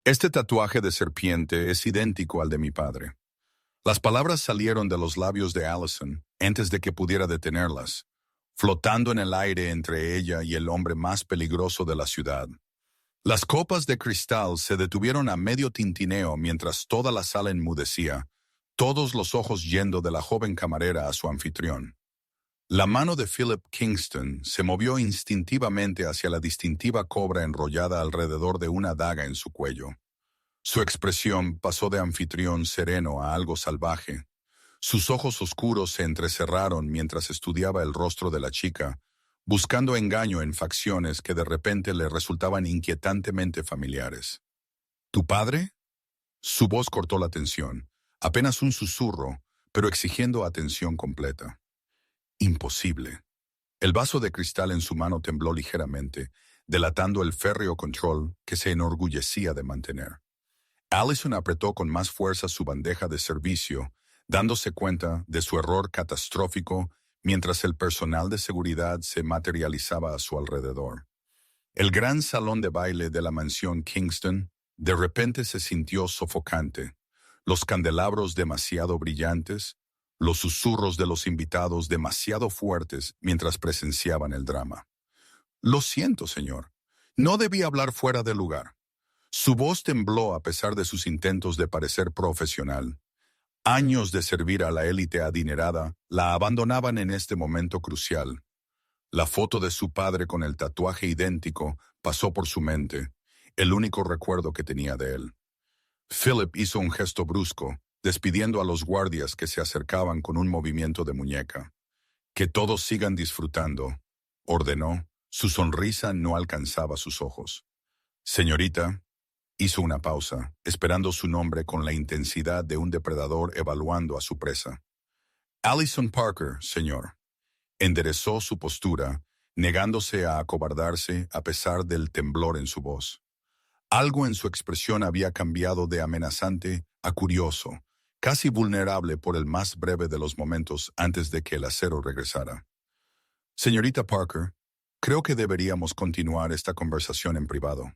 Este tatuaje de serpiente es idéntico al de mi padre. Las palabras salieron de los labios de Allison antes de que pudiera detenerlas, flotando en el aire entre ella y el hombre más peligroso de la ciudad. Las copas de cristal se detuvieron a medio tintineo mientras toda la sala enmudecía, todos los ojos yendo de la joven camarera a su anfitrión. La mano de Philip Kingston se movió instintivamente hacia la distintiva cobra enrollada alrededor de una daga en su cuello. Su expresión pasó de anfitrión sereno a algo salvaje. Sus ojos oscuros se entrecerraron mientras estudiaba el rostro de la chica, buscando engaño en facciones que de repente le resultaban inquietantemente familiares. ¿Tu padre? Su voz cortó la tensión, apenas un susurro, pero exigiendo atención completa. Imposible. El vaso de cristal en su mano tembló ligeramente, delatando el férreo control que se enorgullecía de mantener. Allison apretó con más fuerza su bandeja de servicio, dándose cuenta de su error catastrófico mientras el personal de seguridad se materializaba a su alrededor. El gran salón de baile de la mansión Kingston de repente se sintió sofocante. Los candelabros demasiado brillantes, los susurros de los invitados demasiado fuertes mientras presenciaban el drama. Lo siento, señor. No debí hablar fuera de lugar. Su voz tembló a pesar de sus intentos de parecer profesional. Años de servir a la élite adinerada la abandonaban en este momento crucial. La foto de su padre con el tatuaje idéntico pasó por su mente, el único recuerdo que tenía de él. Philip hizo un gesto brusco, despidiendo a los guardias que se acercaban con un movimiento de muñeca. Que todos sigan disfrutando, ordenó. Su sonrisa no alcanzaba sus ojos. Señorita, hizo una pausa, esperando su nombre con la intensidad de un depredador evaluando a su presa. Allison Parker, señor. Enderezó su postura, negándose a acobardarse a pesar del temblor en su voz. Algo en su expresión había cambiado de amenazante a curioso, casi vulnerable por el más breve de los momentos antes de que el acero regresara. Señorita Parker, creo que deberíamos continuar esta conversación en privado.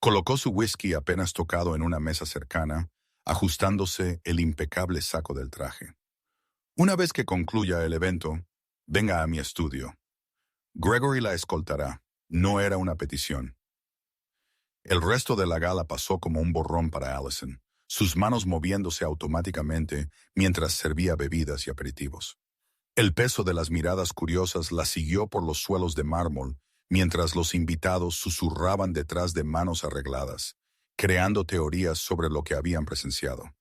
Colocó su whisky apenas tocado en una mesa cercana, ajustándose el impecable saco del traje. Una vez que concluya el evento, venga a mi estudio. Gregory la escoltará. No era una petición. El resto de la gala pasó como un borrón para Allison, sus manos moviéndose automáticamente mientras servía bebidas y aperitivos. El peso de las miradas curiosas la siguió por los suelos de mármol, mientras los invitados susurraban detrás de manos arregladas, creando teorías sobre lo que habían presenciado.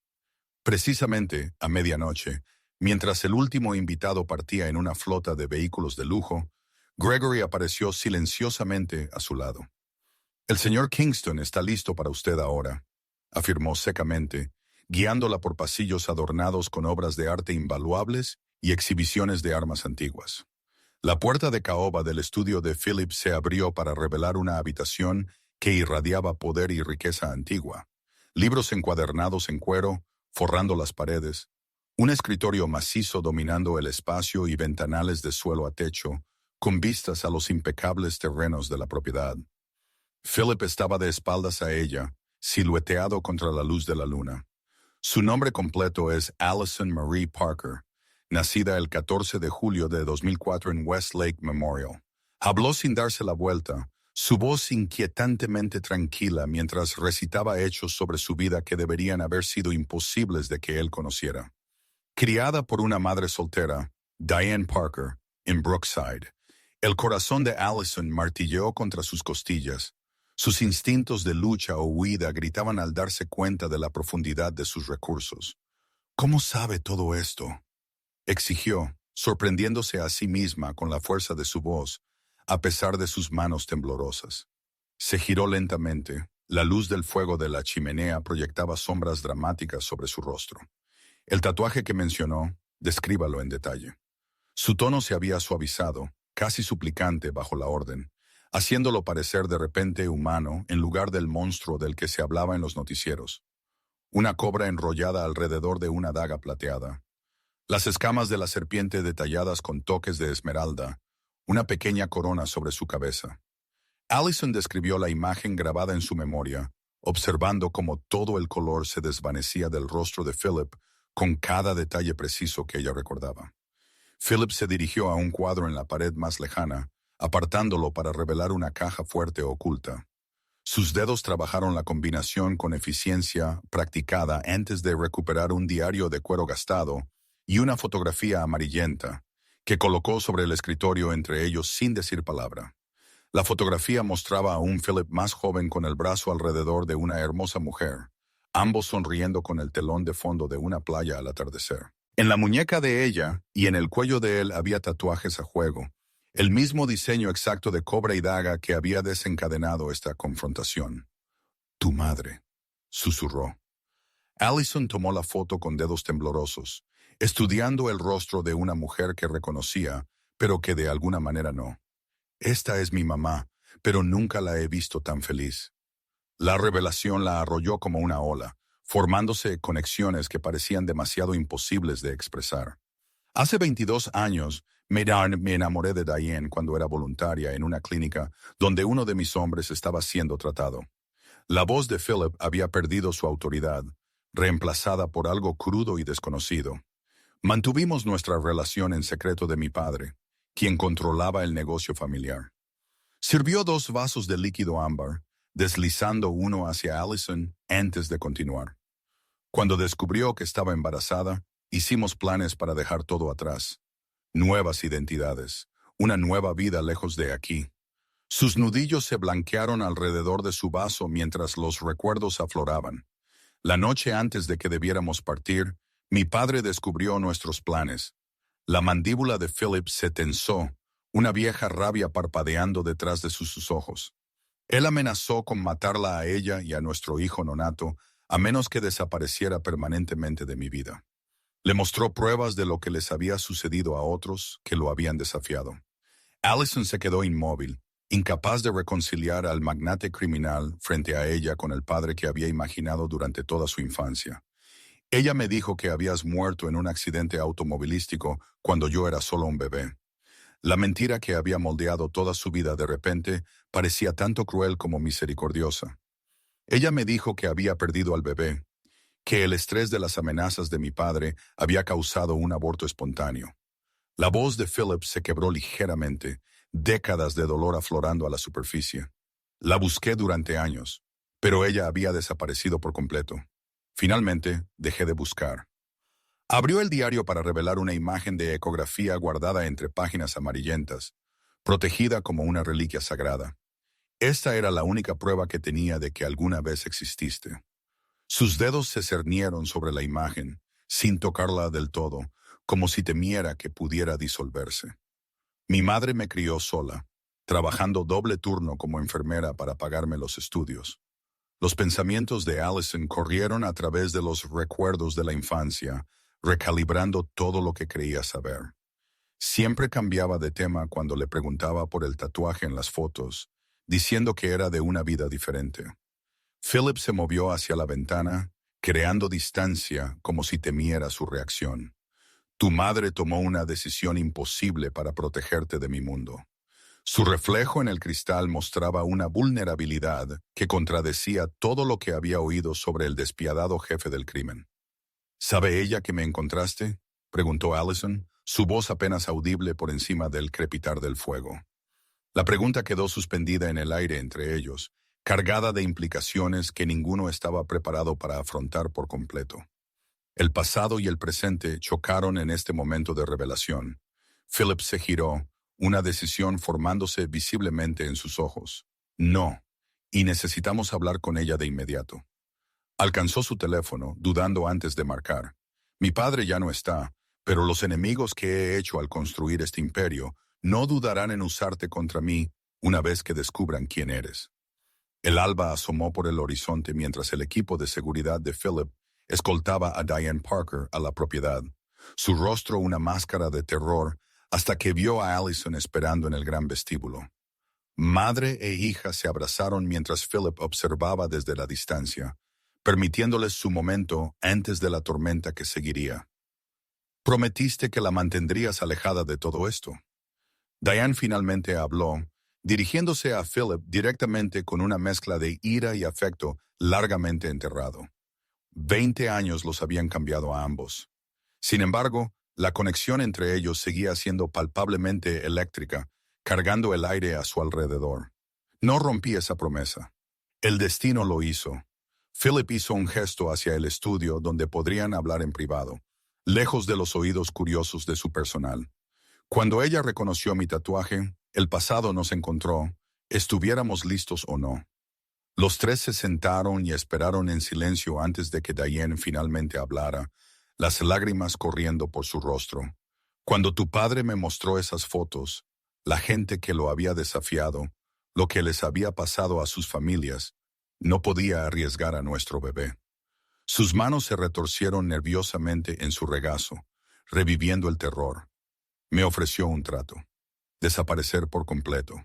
Precisamente a medianoche, mientras el último invitado partía en una flota de vehículos de lujo, Gregory apareció silenciosamente a su lado. «El señor Kingston está listo para usted ahora», afirmó secamente, guiándola por pasillos adornados con obras de arte invaluables y exhibiciones de armas antiguas. La puerta de caoba del estudio de Philip se abrió para revelar una habitación que irradiaba poder y riqueza antigua. Libros encuadernados en cuero, forrando las paredes, un escritorio macizo dominando el espacio y ventanales de suelo a techo, con vistas a los impecables terrenos de la propiedad. Philip estaba de espaldas a ella, silueteado contra la luz de la luna. Su nombre completo es Allison Marie Parker, nacida el 14 de julio de 2004 en Westlake Memorial. Habló sin darse la vuelta, su voz inquietantemente tranquila mientras recitaba hechos sobre su vida que deberían haber sido imposibles de que él conociera. Criada por una madre soltera, Diane Parker, en Brookside, el corazón de Allison martilleó contra sus costillas. Sus instintos de lucha o huida gritaban al darse cuenta de la profundidad de sus recursos. «¿Cómo sabe todo esto?», exigió, sorprendiéndose a sí misma con la fuerza de su voz, a pesar de sus manos temblorosas. Se giró lentamente. La luz del fuego de la chimenea proyectaba sombras dramáticas sobre su rostro. El tatuaje que mencionó, descríbalo en detalle. Su tono se había suavizado, casi suplicante bajo la orden, haciéndolo parecer de repente humano en lugar del monstruo del que se hablaba en los noticieros. Una cobra enrollada alrededor de una daga plateada. Las escamas de la serpiente detalladas con toques de esmeralda, una pequeña corona sobre su cabeza. Allison describió la imagen grabada en su memoria, observando cómo todo el color se desvanecía del rostro de Philip con cada detalle preciso que ella recordaba. Philip se dirigió a un cuadro en la pared más lejana, apartándolo para revelar una caja fuerte oculta. Sus dedos trabajaron la combinación con eficiencia practicada antes de recuperar un diario de cuero gastado y una fotografía amarillenta, que colocó sobre el escritorio entre ellos sin decir palabra. La fotografía mostraba a un Philip más joven con el brazo alrededor de una hermosa mujer, ambos sonriendo con el telón de fondo de una playa al atardecer. En la muñeca de ella y en el cuello de él había tatuajes a juego, el mismo diseño exacto de cobra y daga que había desencadenado esta confrontación. «Tu madre», susurró. Allison tomó la foto con dedos temblorosos, estudiando el rostro de una mujer que reconocía, pero que de alguna manera no. «Esta es mi mamá, pero nunca la he visto tan feliz». La revelación la arrolló como una ola, formándose conexiones que parecían demasiado imposibles de expresar. Hace 22 años, me enamoré de Diane cuando era voluntaria en una clínica donde uno de mis hombres estaba siendo tratado. La voz de Philip había perdido su autoridad, reemplazada por algo crudo y desconocido. Mantuvimos nuestra relación en secreto de mi padre, quien controlaba el negocio familiar. Sirvió 2 vasos de líquido ámbar, deslizando uno hacia Allison antes de continuar. Cuando descubrió que estaba embarazada, hicimos planes para dejar todo atrás. Nuevas identidades, una nueva vida lejos de aquí. Sus nudillos se blanquearon alrededor de su vaso mientras los recuerdos afloraban. La noche antes de que debiéramos partir, mi padre descubrió nuestros planes. La mandíbula de Philip se tensó, una vieja rabia parpadeando detrás de sus ojos. Él amenazó con matarla a ella y a nuestro hijo nonato, a menos que desapareciera permanentemente de mi vida. Le mostró pruebas de lo que les había sucedido a otros que lo habían desafiado. Allison se quedó inmóvil, incapaz de reconciliar al magnate criminal frente a ella con el padre que había imaginado durante toda su infancia. Ella me dijo que habías muerto en un accidente automovilístico cuando yo era solo un bebé. La mentira que había moldeado toda su vida de repente parecía tanto cruel como misericordiosa. Ella me dijo que había perdido al bebé, que el estrés de las amenazas de mi padre había causado un aborto espontáneo. La voz de Philip se quebró ligeramente, décadas de dolor aflorando a la superficie. La busqué durante años, pero ella había desaparecido por completo. Finalmente, dejé de buscar. Abrió el diario para revelar una imagen de ecografía guardada entre páginas amarillentas, protegida como una reliquia sagrada. Esta era la única prueba que tenía de que alguna vez exististe. Sus dedos se cernieron sobre la imagen, sin tocarla del todo, como si temiera que pudiera disolverse. Mi madre me crió sola, trabajando doble turno como enfermera para pagarme los estudios. Los pensamientos de Allison corrieron a través de los recuerdos de la infancia, recalibrando todo lo que creía saber. Siempre cambiaba de tema cuando le preguntaba por el tatuaje en las fotos, diciendo que era de una vida diferente. Philip se movió hacia la ventana, creando distancia como si temiera su reacción. Tu madre tomó una decisión imposible para protegerte de mi mundo. Su reflejo en el cristal mostraba una vulnerabilidad que contradecía todo lo que había oído sobre el despiadado jefe del crimen. ¿Sabe ella que me encontraste?, preguntó Allison, su voz apenas audible por encima del crepitar del fuego. La pregunta quedó suspendida en el aire entre ellos, cargada de implicaciones que ninguno estaba preparado para afrontar por completo. El pasado y el presente chocaron en este momento de revelación. Philip se giró, una decisión formándose visiblemente en sus ojos. No, y necesitamos hablar con ella de inmediato. Alcanzó su teléfono, dudando antes de marcar. Mi padre ya no está, pero los enemigos que he hecho al construir este imperio no dudarán en usarte contra mí una vez que descubran quién eres. El alba asomó por el horizonte mientras el equipo de seguridad de Philip escoltaba a Diane Parker a la propiedad, su rostro una máscara de terror hasta que vio a Allison esperando en el gran vestíbulo. Madre e hija se abrazaron mientras Philip observaba desde la distancia, permitiéndoles su momento antes de la tormenta que seguiría. Prometiste que la mantendrías alejada de todo esto. Diane finalmente habló, dirigiéndose a Philip directamente con una mezcla de ira y afecto largamente enterrado. 20 años los habían cambiado a ambos. Sin embargo, la conexión entre ellos seguía siendo palpablemente eléctrica, cargando el aire a su alrededor. No rompí esa promesa. El destino lo hizo. Philip hizo un gesto hacia el estudio donde podrían hablar en privado, lejos de los oídos curiosos de su personal. Cuando ella reconoció mi tatuaje, el pasado nos encontró, estuviéramos listos o no. Los tres se sentaron y esperaron en silencio antes de que Diane finalmente hablara, las lágrimas corriendo por su rostro. Cuando tu padre me mostró esas fotos, la gente que lo había desafiado, lo que les había pasado a sus familias, no podía arriesgar a nuestro bebé. Sus manos se retorcieron nerviosamente en su regazo, reviviendo el terror. Me ofreció un trato. Desaparecer por completo.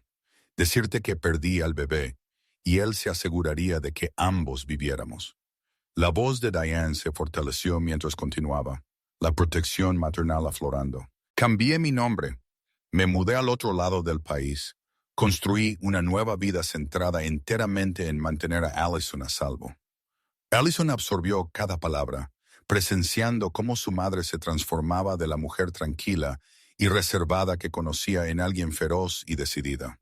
Decirte que perdí al bebé, y él se aseguraría de que ambos viviéramos. La voz de Diane se fortaleció mientras continuaba, la protección maternal aflorando. Cambié mi nombre. Me mudé al otro lado del país. Construí una nueva vida centrada enteramente en mantener a Allison a salvo. Allison absorbió cada palabra, presenciando cómo su madre se transformaba de la mujer tranquila y reservada que conocía en alguien feroz y decidida.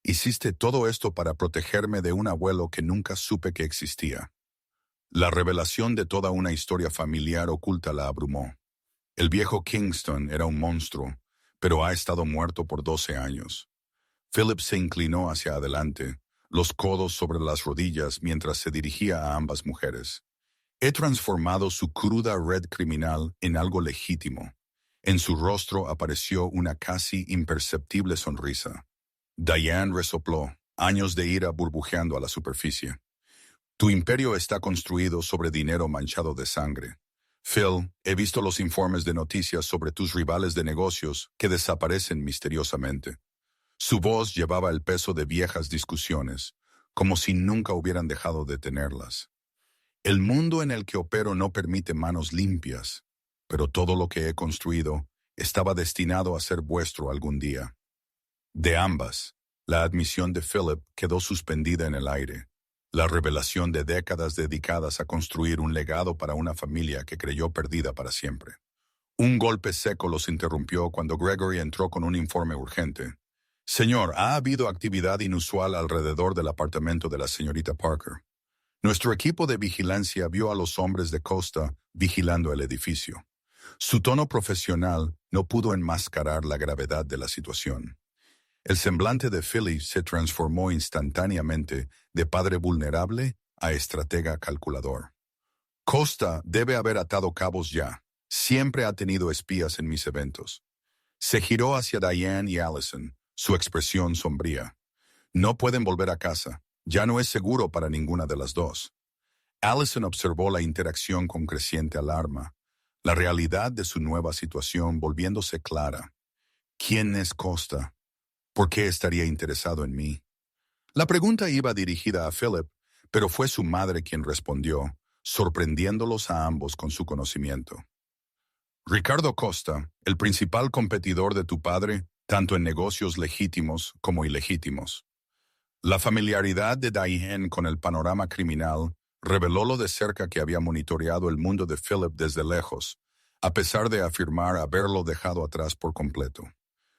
Hiciste todo esto para protegerme de un abuelo que nunca supe que existía. La revelación de toda una historia familiar oculta la abrumó. El viejo Kingston era un monstruo, pero ha estado muerto por 12 años. Philip se inclinó hacia adelante, los codos sobre las rodillas mientras se dirigía a ambas mujeres. He transformado su cruda red criminal en algo legítimo. En su rostro apareció una casi imperceptible sonrisa. Diane resopló, años de ira burbujeando a la superficie. Tu imperio está construido sobre dinero manchado de sangre. Phil, he visto los informes de noticias sobre tus rivales de negocios que desaparecen misteriosamente. Su voz llevaba el peso de viejas discusiones, como si nunca hubieran dejado de tenerlas. El mundo en el que opero no permite manos limpias, pero todo lo que he construido estaba destinado a ser vuestro algún día. De ambas, la admisión de Philip quedó suspendida en el aire, la revelación de décadas dedicadas a construir un legado para una familia que creyó perdida para siempre. Un golpe seco los interrumpió cuando Gregory entró con un informe urgente. Señor, ha habido actividad inusual alrededor del apartamento de la señorita Parker. Nuestro equipo de vigilancia vio a los hombres de Costa vigilando el edificio. Su tono profesional no pudo enmascarar la gravedad de la situación. El semblante de Philly se transformó instantáneamente de padre vulnerable a estratega calculador. Costa debe haber atado cabos ya. Siempre ha tenido espías en mis eventos. Se giró hacia Diane y Allison, su expresión sombría. No pueden volver a casa. Ya no es seguro para ninguna de las dos. Allison observó la interacción con creciente alarma, la realidad de su nueva situación volviéndose clara. ¿Quién es Costa? ¿Por qué estaría interesado en mí? La pregunta iba dirigida a Philip, pero fue su madre quien respondió, sorprendiéndolos a ambos con su conocimiento. Ricardo Costa, el principal competidor de tu padre, tanto en negocios legítimos como ilegítimos. La familiaridad de Diane con el panorama criminal reveló lo de cerca que había monitoreado el mundo de Philip desde lejos, a pesar de afirmar haberlo dejado atrás por completo.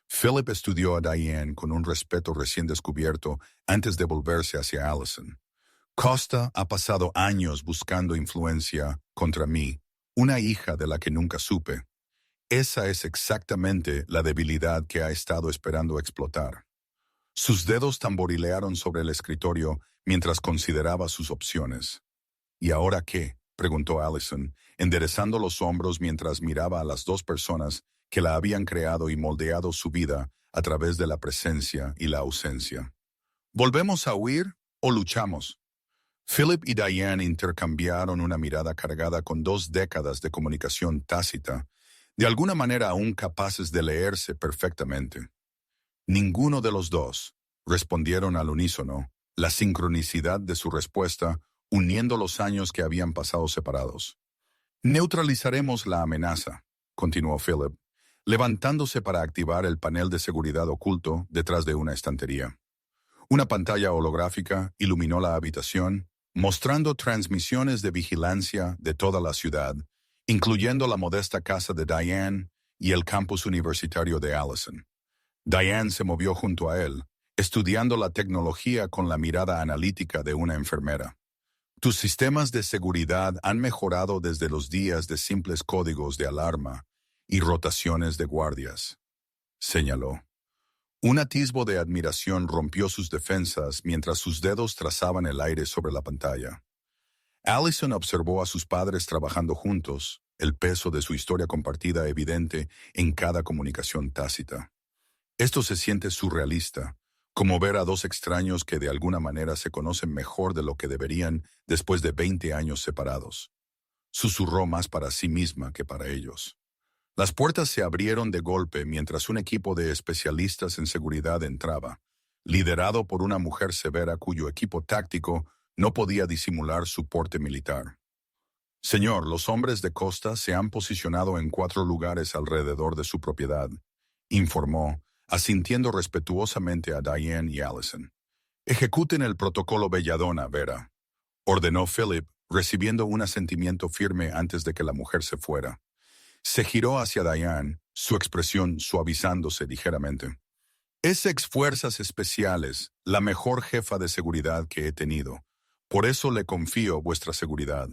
Philip estudió a Diane con un respeto recién descubierto antes de volverse hacia Allison. Costa ha pasado años buscando influencia contra mí, una hija de la que nunca supe. Esa es exactamente la debilidad que ha estado esperando explotar. Sus dedos tamborilearon sobre el escritorio mientras consideraba sus opciones. ¿Y ahora qué?, preguntó Allison, enderezando los hombros mientras miraba a las dos personas que la habían creado y moldeado su vida a través de la presencia y la ausencia. ¿Volvemos a huir o luchamos? Philip y Diane intercambiaron una mirada cargada con 2 décadas de comunicación tácita, de alguna manera aún capaces de leerse perfectamente. Ninguno de los dos, respondieron al unísono, la sincronicidad de su respuesta uniendo los años que habían pasado separados. Neutralizaremos la amenaza, continuó Philip. levantándose para activar el panel de seguridad oculto detrás de una estantería. Una pantalla holográfica iluminó la habitación, mostrando transmisiones de vigilancia de toda la ciudad, incluyendo la modesta casa de Diane y el campus universitario de Allison. Diane se movió junto a él, estudiando la tecnología con la mirada analítica de una enfermera. Tus sistemas de seguridad han mejorado desde los días de simples códigos de alarma y rotaciones de guardias, señaló. Un atisbo de admiración rompió sus defensas mientras sus dedos trazaban el aire sobre la pantalla. Allison observó a sus padres trabajando juntos, el peso de su historia compartida evidente en cada comunicación tácita. Esto se siente surrealista, como ver a dos extraños que de alguna manera se conocen mejor de lo que deberían después de 20 años separados. Susurró más para sí misma que para ellos. Las puertas se abrieron de golpe mientras un equipo de especialistas en seguridad entraba, liderado por una mujer severa cuyo equipo táctico no podía disimular su porte militar. Señor, los hombres de Costa se han posicionado en 4 lugares alrededor de su propiedad, informó, asintiendo respetuosamente a Diane y Allison. Ejecuten el protocolo Belladonna, Vera, ordenó Philip, recibiendo un asentimiento firme antes de que la mujer se fuera. Se giró hacia Diane, su expresión suavizándose ligeramente. Es ex fuerzas especiales, la mejor jefa de seguridad que he tenido. Por eso le confío vuestra seguridad.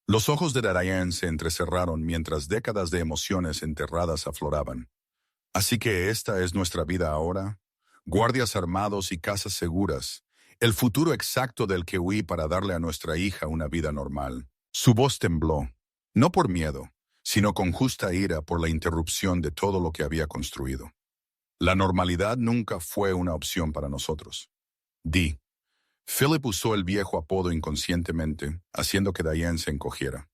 Los ojos de Diane se entrecerraron mientras décadas de emociones enterradas afloraban. Así que esta es nuestra vida ahora. Guardias armados y casas seguras. El futuro exacto del que huí para darle a nuestra hija una vida normal. Su voz tembló, no por miedo, sino con justa ira por la interrupción de todo lo que había construido. La normalidad nunca fue una opción para nosotros. Di. Philip usó el viejo apodo inconscientemente, haciendo que Diane se encogiera.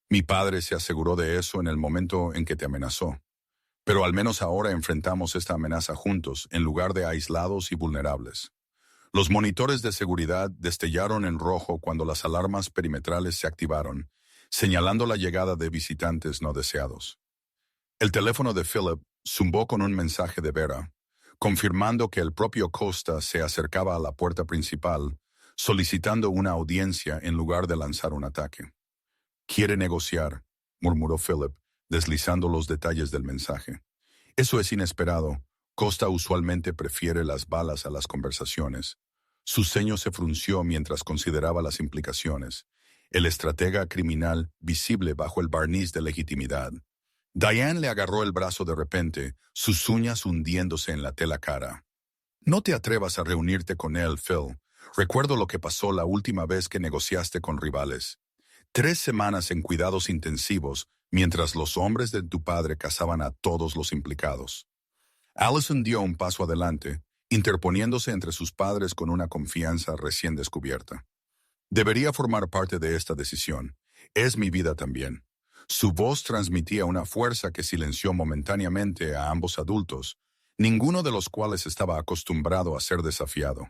Mi padre se aseguró de eso en el momento en que te amenazó. Pero al menos ahora enfrentamos esta amenaza juntos, en lugar de aislados y vulnerables. Los monitores de seguridad destellaron en rojo cuando las alarmas perimetrales se activaron, señalando la llegada de visitantes no deseados. El teléfono de Philip zumbó con un mensaje de Vera, confirmando que el propio Costa se acercaba a la puerta principal, solicitando una audiencia en lugar de lanzar un ataque. «Quiere negociar», murmuró Philip, deslizando los detalles del mensaje. «Eso es inesperado. Costa usualmente prefiere las balas a las conversaciones». Su ceño se frunció mientras consideraba las implicaciones. El estratega criminal visible bajo el barniz de legitimidad. Diane le agarró el brazo de repente, sus uñas hundiéndose en la tela cara. «No te atrevas a reunirte con él, Phil. Recuerdo lo que pasó la última vez que negociaste con rivales. 3 semanas en cuidados intensivos mientras los hombres de tu padre cazaban a todos los implicados». Allison dio un paso adelante, interponiéndose entre sus padres con una confianza recién descubierta. «Debería formar parte de esta decisión. Es mi vida también». Su voz transmitía una fuerza que silenció momentáneamente a ambos adultos, ninguno de los cuales estaba acostumbrado a ser desafiado.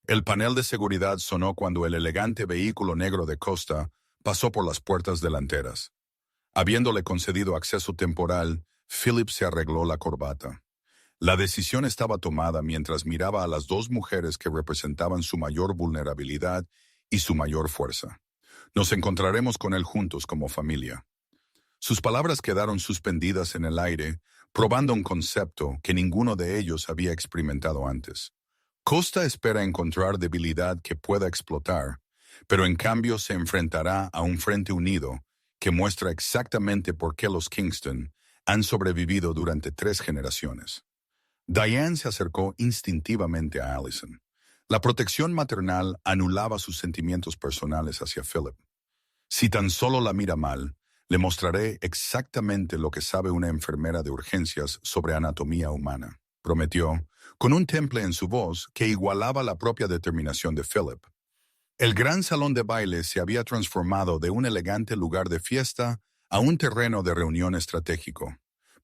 El panel de seguridad sonó cuando el elegante vehículo negro de Costa pasó por las puertas delanteras. Habiéndole concedido acceso temporal, Philip se arregló la corbata. La decisión estaba tomada mientras miraba a las 2 mujeres que representaban su mayor vulnerabilidad y su mayor fuerza. «Nos encontraremos con él juntos como familia». Sus palabras quedaron suspendidas en el aire, probando un concepto que ninguno de ellos había experimentado antes. Costa espera encontrar debilidad que pueda explotar, pero en cambio se enfrentará a un frente unido que muestra exactamente por qué los Kingston han sobrevivido durante 3 generaciones. Diane se acercó instintivamente a Allison. La protección maternal anulaba sus sentimientos personales hacia Philip. «Si tan solo la mira mal, le mostraré exactamente lo que sabe una enfermera de urgencias sobre anatomía humana», prometió, con un temple en su voz que igualaba la propia determinación de Philip. El gran salón de baile se había transformado de un elegante lugar de fiesta a un terreno de reunión estratégico.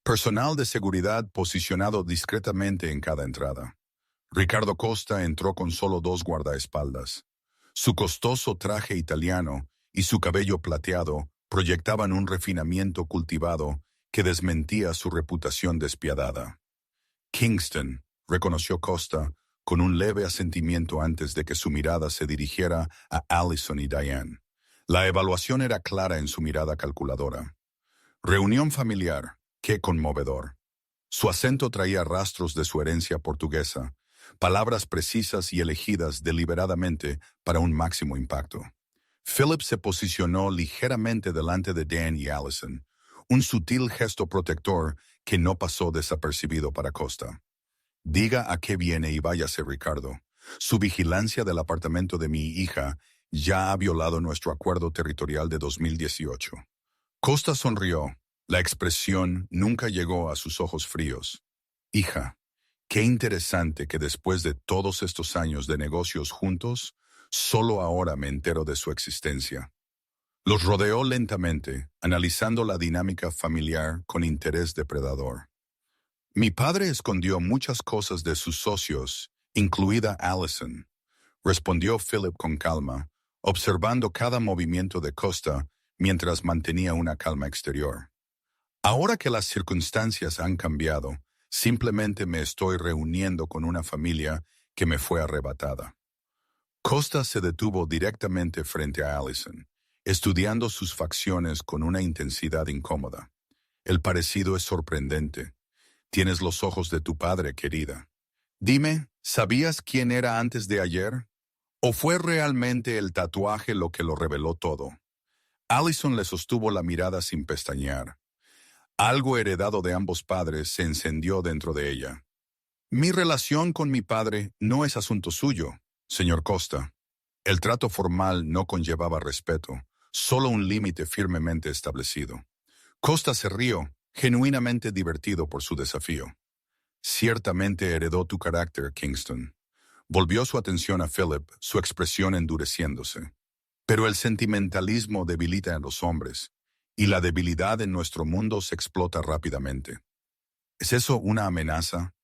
Personal de seguridad posicionado discretamente en cada entrada. Ricardo Costa entró con solo 2 guardaespaldas. Su costoso traje italiano y su cabello plateado proyectaban un refinamiento cultivado que desmentía su reputación despiadada. Kingston, reconoció Costa, con un leve asentimiento antes de que su mirada se dirigiera a Allison y Diane. La evaluación era clara en su mirada calculadora. Reunión familiar, qué conmovedor. Su acento traía rastros de su herencia portuguesa, palabras precisas y elegidas deliberadamente para un máximo impacto. Philip se posicionó ligeramente delante de Dan y Allison, un sutil gesto protector que no pasó desapercibido para Costa. Diga a qué viene y váyase, Ricardo. Su vigilancia del apartamento de mi hija ya ha violado nuestro acuerdo territorial de 2018. Costa sonrió. La expresión nunca llegó a sus ojos fríos. Hija, qué interesante que después de todos estos años de negocios juntos, solo ahora me entero de su existencia. Los rodeó lentamente, analizando la dinámica familiar con interés depredador. Mi padre escondió muchas cosas de sus socios, incluida Allison, respondió Philip con calma, observando cada movimiento de Costa mientras mantenía una calma exterior. Ahora que las circunstancias han cambiado, simplemente me estoy reuniendo con una familia que me fue arrebatada. Costa se detuvo directamente frente a Allison, estudiando sus facciones con una intensidad incómoda. El parecido es sorprendente. Tienes los ojos de tu padre, querida. Dime, ¿sabías quién era antes de ayer? ¿O fue realmente el tatuaje lo que lo reveló todo? Allison le sostuvo la mirada sin pestañear. Algo heredado de ambos padres se encendió dentro de ella. Mi relación con mi padre no es asunto suyo, señor Costa. El trato formal no conllevaba respeto, solo un límite firmemente establecido. Costa se rió, genuinamente divertido por su desafío. Ciertamente heredó tu carácter, Kingston. Volvió su atención a Philip, su expresión endureciéndose. Pero el sentimentalismo debilita a los hombres, y la debilidad en nuestro mundo se explota rápidamente. ¿Es eso una amenaza?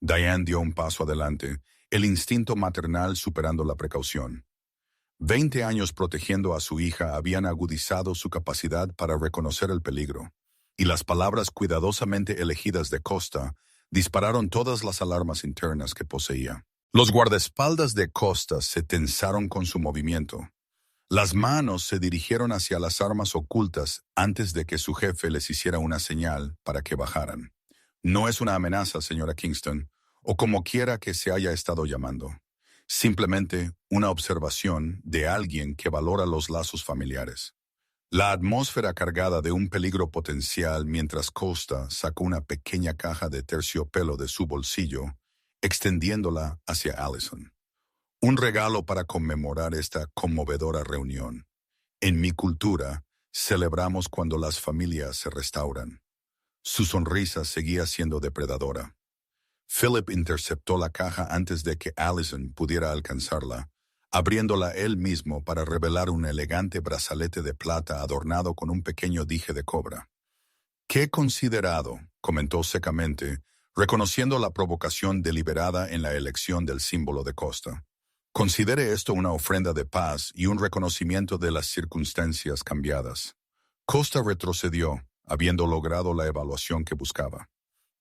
Diane dio un paso adelante, el instinto maternal superando la precaución. 20 años protegiendo a su hija habían agudizado su capacidad para reconocer el peligro, y las palabras cuidadosamente elegidas de Costa dispararon todas las alarmas internas que poseía. Los guardaespaldas de Costa se tensaron con su movimiento. Las manos se dirigieron hacia las armas ocultas antes de que su jefe les hiciera una señal para que bajaran. No es una amenaza, señora Kingston, o como quiera que se haya estado llamando. Simplemente una observación de alguien que valora los lazos familiares. La atmósfera cargada de un peligro potencial mientras Costa sacó una pequeña caja de terciopelo de su bolsillo, extendiéndola hacia Allison. Un regalo para conmemorar esta conmovedora reunión. En mi cultura, celebramos cuando las familias se restauran. Su sonrisa seguía siendo depredadora. Philip interceptó la caja antes de que Allison pudiera alcanzarla, abriéndola él mismo para revelar un elegante brazalete de plata adornado con un pequeño dije de cobra. «Qué considerado», comentó secamente, reconociendo la provocación deliberada en la elección del símbolo de Costa. Considere esto una ofrenda de paz y un reconocimiento de las circunstancias cambiadas. Costa retrocedió, habiendo logrado la evaluación que buscaba.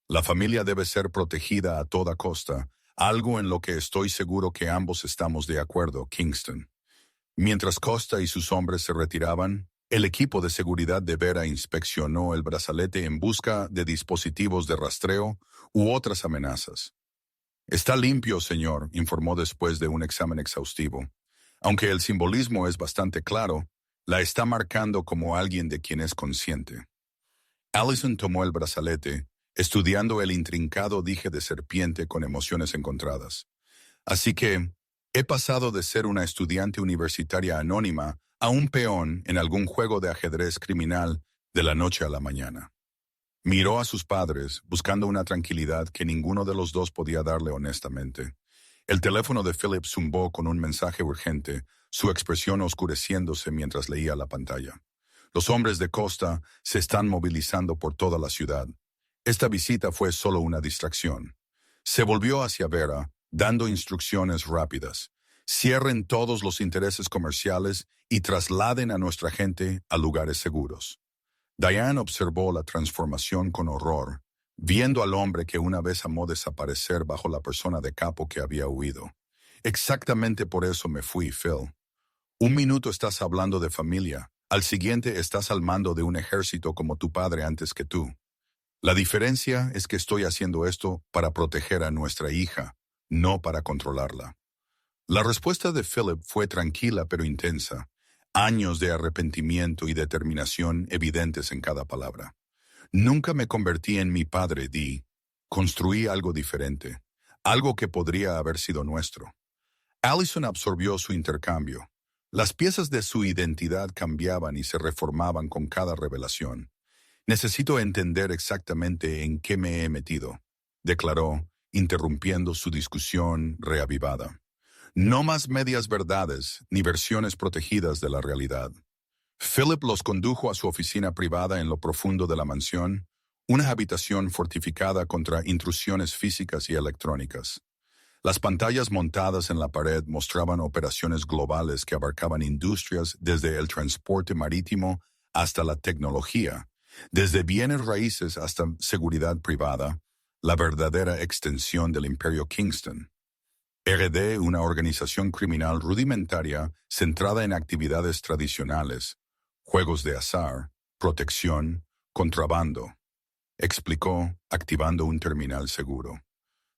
La familia debe ser protegida a toda costa, algo en lo que estoy seguro que ambos estamos de acuerdo, Kingston. Mientras Costa y sus hombres se retiraban, el equipo de seguridad de Vera inspeccionó el brazalete en busca de dispositivos de rastreo u otras amenazas. «Está limpio, señor», informó después de un examen exhaustivo. Aunque el simbolismo es bastante claro, la está marcando como alguien de quien es consciente. Allison tomó el brazalete, estudiando el intrincado dije de serpiente con emociones encontradas. Así que, he pasado de ser una estudiante universitaria anónima a un peón en algún juego de ajedrez criminal de la noche a la mañana. Miró a sus padres, buscando una tranquilidad que ninguno de los dos podía darle honestamente. El teléfono de Philip zumbó con un mensaje urgente, su expresión oscureciéndose mientras leía la pantalla. Los hombres de Costa se están movilizando por toda la ciudad. Esta visita fue solo una distracción. Se volvió hacia Vera, dando instrucciones rápidas. Cierren todos los intereses comerciales y trasladen a nuestra gente a lugares seguros. Diane observó la transformación con horror, viendo al hombre que una vez amó desaparecer bajo la persona de capo que había huido. Exactamente por eso me fui, Phil. Un minuto estás hablando de familia, al siguiente estás al mando de un ejército como tu padre antes que tú. La diferencia es que estoy haciendo esto para proteger a nuestra hija, no para controlarla. La respuesta de Philip fue tranquila pero intensa, años de arrepentimiento y determinación evidentes en cada palabra. Nunca me convertí en mi padre, Dee. Construí algo diferente, algo que podría haber sido nuestro. Allison absorbió su intercambio. Las piezas de su identidad cambiaban y se reformaban con cada revelación. Necesito entender exactamente en qué me he metido, declaró, interrumpiendo su discusión reavivada. No más medias verdades ni versiones protegidas de la realidad. Philip los condujo a su oficina privada en lo profundo de la mansión, una habitación fortificada contra intrusiones físicas y electrónicas. Las pantallas montadas en la pared mostraban operaciones globales que abarcaban industrias desde el transporte marítimo hasta la tecnología, desde bienes raíces hasta seguridad privada, la verdadera extensión del imperio Kingston. RD, una organización criminal rudimentaria centrada en actividades tradicionales, juegos de azar, protección, contrabando, explicó, activando un terminal seguro.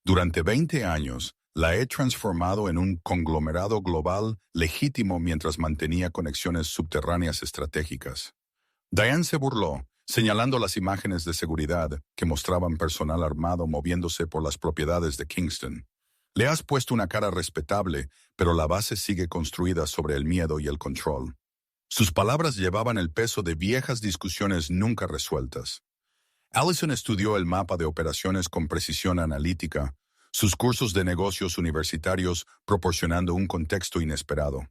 Durante 20 años, la he transformado en un conglomerado global legítimo mientras mantenía conexiones subterráneas estratégicas. Diane se burló, señalando las imágenes de seguridad que mostraban personal armado moviéndose por las propiedades de Kingston. Le has puesto una cara respetable, pero la base sigue construida sobre el miedo y el control. Sus palabras llevaban el peso de viejas discusiones nunca resueltas. Allison estudió el mapa de operaciones con precisión analítica, sus cursos de negocios universitarios proporcionando un contexto inesperado.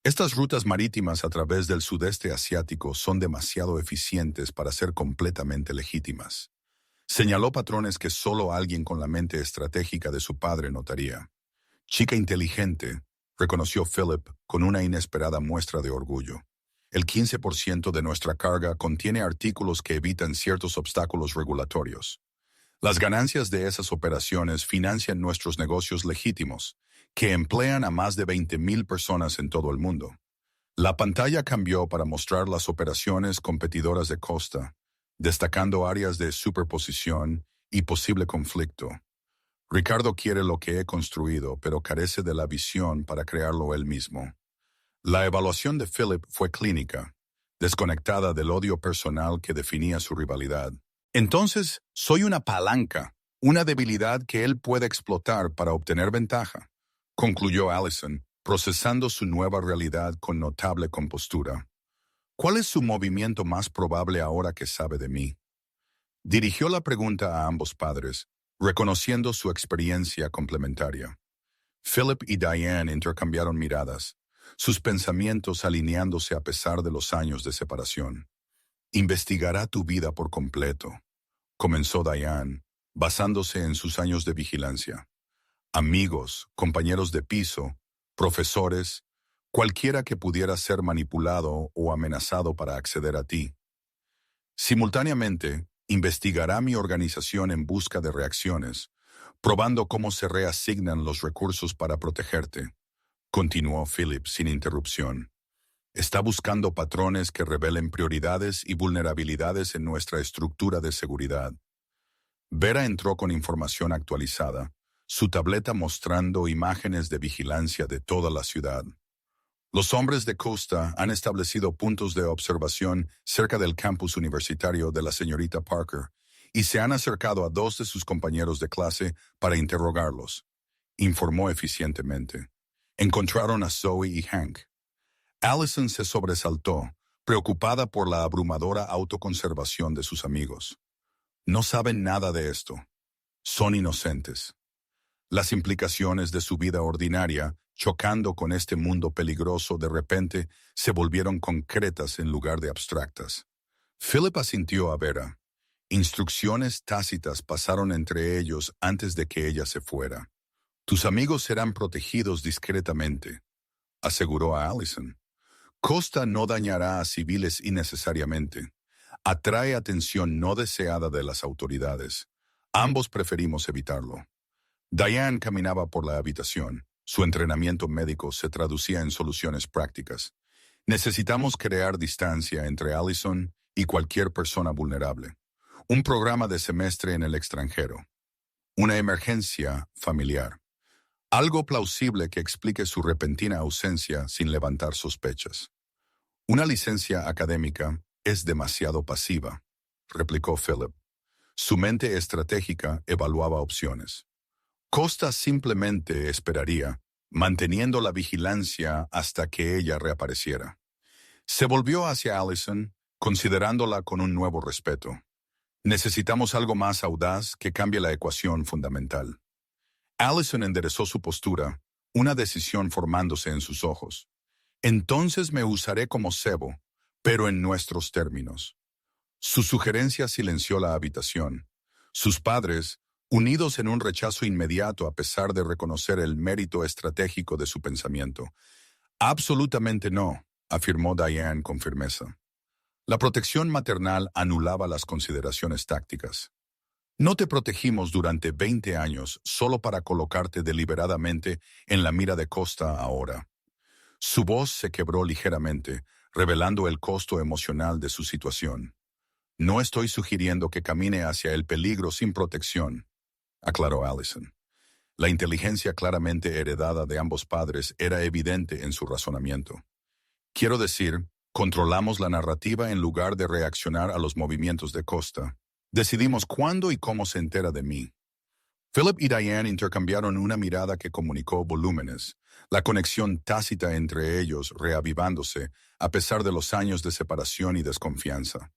Estas rutas marítimas a través del sudeste asiático son demasiado eficientes para ser completamente legítimas. Señaló patrones que solo alguien con la mente estratégica de su padre notaría. Chica inteligente, reconoció Philip con una inesperada muestra de orgullo. El 15% de nuestra carga contiene artículos que evitan ciertos obstáculos regulatorios. Las ganancias de esas operaciones financian nuestros negocios legítimos, que emplean a más de 20,000 personas en todo el mundo. La pantalla cambió para mostrar las operaciones competidoras de Costa, destacando áreas de superposición y posible conflicto. Ricardo quiere lo que he construido, pero carece de la visión para crearlo él mismo. La evaluación de Philip fue clínica, desconectada del odio personal que definía su rivalidad. Entonces, soy una palanca, una debilidad que él puede explotar para obtener ventaja, concluyó Allison, procesando su nueva realidad con notable compostura. ¿Cuál es su movimiento más probable ahora que sabe de mí? Dirigió la pregunta a ambos padres, reconociendo su experiencia complementaria. Philip y Diane intercambiaron miradas, sus pensamientos alineándose a pesar de los años de separación. Investigará tu vida por completo, comenzó Diane, basándose en sus años de vigilancia. Amigos, compañeros de piso, profesores, cualquiera que pudiera ser manipulado o amenazado para acceder a ti. Simultáneamente, investigará mi organización en busca de reacciones, probando cómo se reasignan los recursos para protegerte, continuó Philip sin interrupción. Está buscando patrones que revelen prioridades y vulnerabilidades en nuestra estructura de seguridad. Vera entró con información actualizada, su tableta mostrando imágenes de vigilancia de toda la ciudad. Los hombres de Costa han establecido puntos de observación cerca del campus universitario de la señorita Parker y se han acercado a 2 de sus compañeros de clase para interrogarlos, informó eficientemente. Encontraron a Zoe y Hank. Allison se sobresaltó, preocupada por la abrumadora autoconservación de sus amigos. No saben nada de esto. Son inocentes. Las implicaciones de su vida ordinaria, chocando con este mundo peligroso, de repente se volvieron concretas en lugar de abstractas. Philip asintió a Vera. Instrucciones tácitas pasaron entre ellos antes de que ella se fuera. Tus amigos serán protegidos discretamente, aseguró a Allison. Costa no dañará a civiles innecesariamente. atrae atención no deseada de las autoridades. Ambos preferimos evitarlo. Diane caminaba por la habitación. Su entrenamiento médico se traducía en soluciones prácticas. Necesitamos crear distancia entre Allison y cualquier persona vulnerable. Un programa de semestre en el extranjero. Una emergencia familiar. Algo plausible que explique su repentina ausencia sin levantar sospechas. Una licencia académica es demasiado pasiva, replicó Philip. Su mente estratégica evaluaba opciones. Costa simplemente esperaría, manteniendo la vigilancia hasta que ella reapareciera. Se volvió hacia Allison, considerándola con un nuevo respeto. Necesitamos algo más audaz que cambie la ecuación fundamental. Allison enderezó su postura, una decisión formándose en sus ojos. Entonces me usaré como cebo, pero en nuestros términos. Su sugerencia silenció la habitación. Sus padres, unidos en un rechazo inmediato a pesar de reconocer el mérito estratégico de su pensamiento. Absolutamente no, afirmó Diane con firmeza. La protección maternal anulaba las consideraciones tácticas. No te protegimos durante 20 años solo para colocarte deliberadamente en la mira de Costa ahora. Su voz se quebró ligeramente, revelando el costo emocional de su situación. No estoy sugiriendo que camine hacia el peligro sin protección, aclaró Allison. La inteligencia claramente heredada de ambos padres era evidente en su razonamiento. Quiero decir, controlamos la narrativa en lugar de reaccionar a los movimientos de Costa. Decidimos cuándo y cómo se entera de mí. Philip y Diane intercambiaron una mirada que comunicó volúmenes, la conexión tácita entre ellos reavivándose a pesar de los años de separación y desconfianza.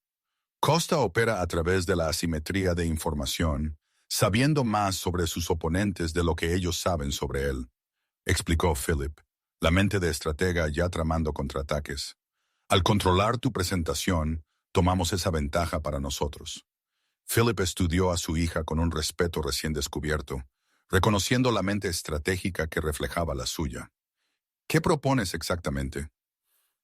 Costa opera a través de la asimetría de información, sabiendo más sobre sus oponentes de lo que ellos saben sobre él, explicó Philip, la mente de estratega ya tramando contraataques. Al controlar tu presentación, tomamos esa ventaja para nosotros. Philip estudió a su hija con un respeto recién descubierto, reconociendo la mente estratégica que reflejaba la suya. ¿Qué propones exactamente?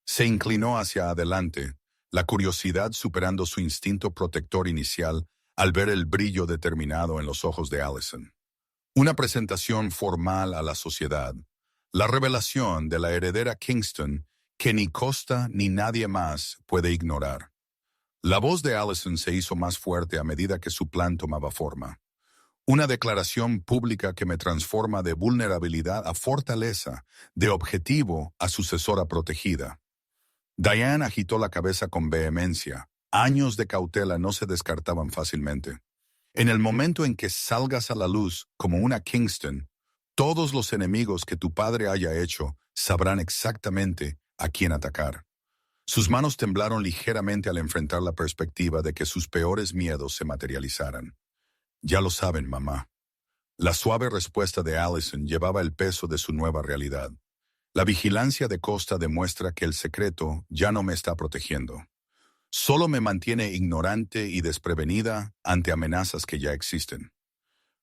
Se inclinó hacia adelante, la curiosidad superando su instinto protector inicial al ver el brillo determinado en los ojos de Allison. Una presentación formal a la sociedad, la revelación de la heredera Kingston que ni Costa ni nadie más puede ignorar. La voz de Allison se hizo más fuerte a medida que su plan tomaba forma. Una declaración pública que me transforma de vulnerabilidad a fortaleza, de objetivo a sucesora protegida. Diane agitó la cabeza con vehemencia. Años de cautela no se descartaban fácilmente. En el momento en que salgas a la luz como una Kingston, todos los enemigos que tu padre haya hecho sabrán exactamente a quién atacar. Sus manos temblaron ligeramente al enfrentar la perspectiva de que sus peores miedos se materializaran. Ya lo saben, mamá. La suave respuesta de Allison llevaba el peso de su nueva realidad. La vigilancia de Costa demuestra que el secreto ya no me está protegiendo. Solo me mantiene ignorante y desprevenida ante amenazas que ya existen.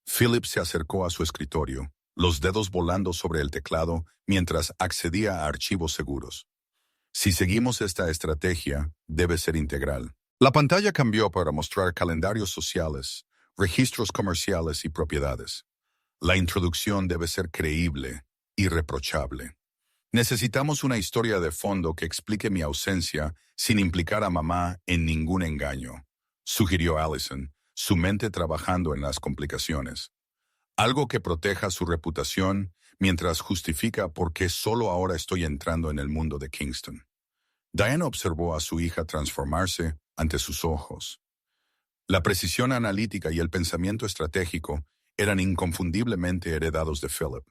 Philip se acercó a su escritorio, los dedos volando sobre el teclado mientras accedía a archivos seguros. Si seguimos esta estrategia, debe ser integral. La pantalla cambió para mostrar calendarios sociales, registros comerciales y propiedades. La introducción debe ser creíble, irreprochable. Necesitamos una historia de fondo que explique mi ausencia sin implicar a mamá en ningún engaño, sugirió Allison, su mente trabajando en las complicaciones. Algo que proteja su reputación mientras justifica por qué solo ahora estoy entrando en el mundo de Kingston. Diane observó a su hija transformarse ante sus ojos. La precisión analítica y el pensamiento estratégico eran inconfundiblemente heredados de Philip.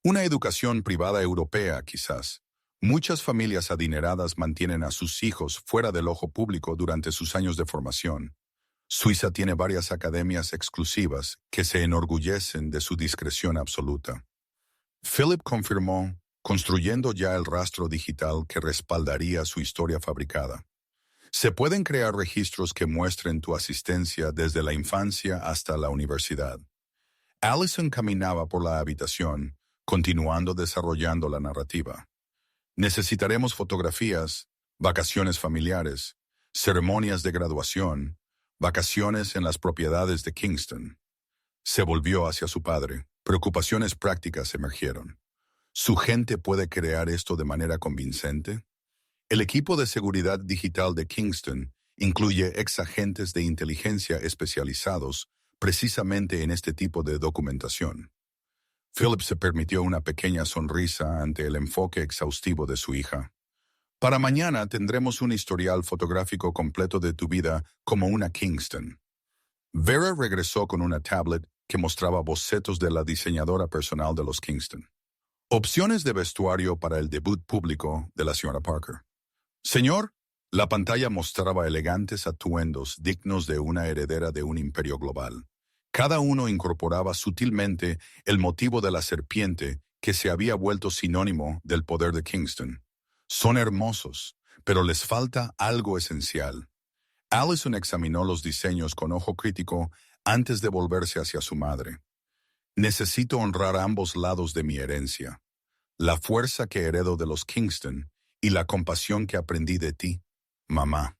Una educación privada europea, quizás. Muchas familias adineradas mantienen a sus hijos fuera del ojo público durante sus años de formación. Suiza tiene varias academias exclusivas que se enorgullecen de su discreción absoluta. Philip confirmó, construyendo ya el rastro digital que respaldaría su historia fabricada. Se pueden crear registros que muestren tu asistencia desde la infancia hasta la universidad. Allison caminaba por la habitación, continuando desarrollando la narrativa. Necesitaremos fotografías, vacaciones familiares, ceremonias de graduación, vacaciones en las propiedades de Kingston. Se volvió hacia su padre. Preocupaciones prácticas emergieron. ¿Su gente puede crear esto de manera convincente? El equipo de seguridad digital de Kingston incluye exagentes de inteligencia especializados precisamente en este tipo de documentación. Philip se permitió una pequeña sonrisa ante el enfoque exhaustivo de su hija. Para mañana tendremos un historial fotográfico completo de tu vida como una Kingston. Vera regresó con una tablet que mostraba bocetos de la diseñadora personal de los Kingston. Opciones de vestuario para el debut público de la señora Parker. Señor, la pantalla mostraba elegantes atuendos dignos de una heredera de un imperio global. Cada uno incorporaba sutilmente el motivo de la serpiente que se había vuelto sinónimo del poder de Kingston. Son hermosos, pero les falta algo esencial. Allison examinó los diseños con ojo crítico antes de volverse hacia su madre. Necesito honrar ambos lados de mi herencia, la fuerza que heredo de los Kingston y la compasión que aprendí de ti, mamá.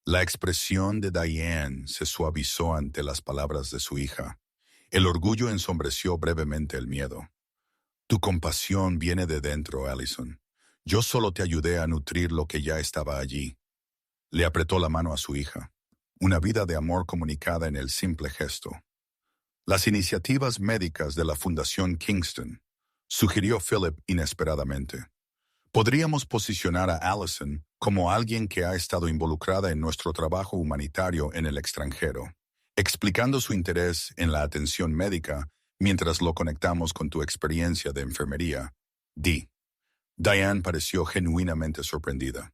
La expresión de Diane se suavizó ante las palabras de su hija. El orgullo ensombreció brevemente el miedo. Tu compasión viene de dentro, Allison. Yo solo te ayudé a nutrir lo que ya estaba allí. Le apretó la mano a su hija. Una vida de amor comunicada en el simple gesto. Las iniciativas médicas de la Fundación Kingston, sugirió Philip inesperadamente. Podríamos posicionar a Allison como alguien que ha estado involucrada en nuestro trabajo humanitario en el extranjero, explicando su interés en la atención médica mientras lo conectamos con tu experiencia de enfermería. Diane pareció genuinamente sorprendida.